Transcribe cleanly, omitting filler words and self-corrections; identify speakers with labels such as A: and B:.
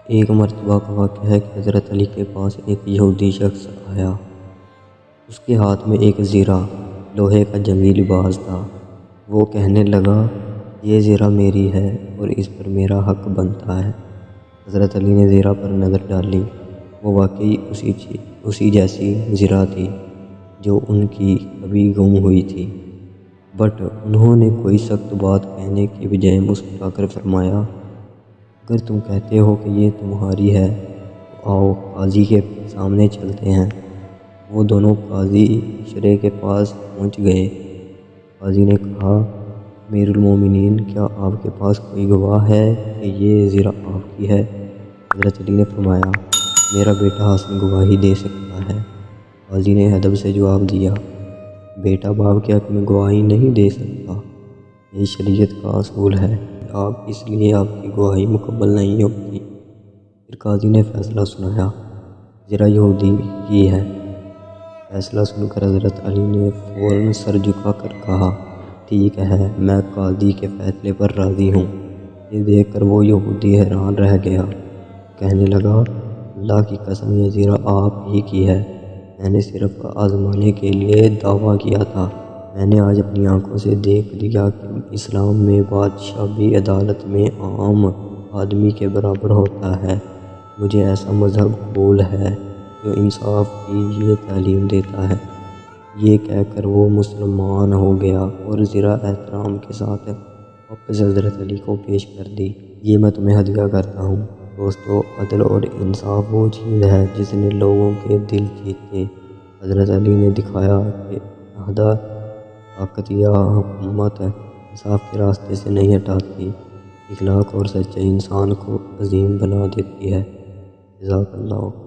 A: ایک مرتبہ کا واقعہ ہے کہ حضرت علی کے پاس ایک یہودی شخص آیا۔ اس کے ہاتھ میں ایک زرہ لوہے کا جنگی لباس تھا۔ وہ کہنے لگا، یہ زرہ میری ہے اور اس پر میرا حق بنتا ہے۔ حضرت علی نے زرہ پر نظر ڈالی۔ وہ واقعی اسی جیسی زرہ تھی جو ان کی کبھی گم ہوئی تھی۔ بٹ انہوں نے کوئی سخت بات کہنے کے بجائے مسکرا کر فرمایا، اگر تم کہتے ہو کہ یہ تمہاری ہے تو آؤ قاضی کے سامنے چلتے ہیں۔ وہ دونوں قاضی شرع کے پاس پہنچ گئے۔ قاضی نے کہا، امیر المومنین، کیا آپ کے پاس کوئی گواہ ہے کہ یہ زرہ آپ کی ہے؟ حضرت علی نے فرمایا، میرا بیٹا حسن گواہی دے سکتا ہے۔ قاضی نے ادب سے جواب دیا، بیٹا باپ کے حق میں گواہی نہیں دے سکتا، یہ شریعت کا اصول ہے، اس لیے آپ کی گواہی مقبول نہیں ہوگی۔ پھر قاضی نے فیصلہ سنایا، زرہ یہودی کی ہے۔ فیصلہ سن کر حضرت علی نے فوراً سر جھکا کر کہا، ٹھیک ہے، میں قاضی کے فیصلے پر راضی ہوں۔ یہ دیکھ کر وہ یہودی حیران رہ گیا۔ کہنے لگا، اللہ کی قسم، یہ زرہ آپ ہی کی ہے۔ میں نے صرف آزمانے کے لیے دعویٰ کیا تھا۔ میں نے آج اپنی آنکھوں سے دیکھ لیا کہ اسلام میں بادشاہ بھی عدالت میں عام آدمی کے برابر ہوتا ہے۔ مجھے ایسا مذہب قبول ہے جو انصاف کی یہ تعلیم دیتا ہے۔ یہ کہہ کر وہ مسلمان ہو گیا اور زرہ احترام کے ساتھ واپس حضرت علی کو پیش کر دی۔ یہ میں تمہیں ہدیہ کرتا ہوں۔ دوستو، عدل اور انصاف وہ چیز ہے جس نے لوگوں کے دل جیتے۔ حضرت علی نے دکھایا کہ عہدہ، طاقت یا حکومت انصاف کے راستے سے نہیں ہٹاتی، اخلاق اور سچائی انسان کو عظیم بنا دیتی ہے۔ جزاک اللہ۔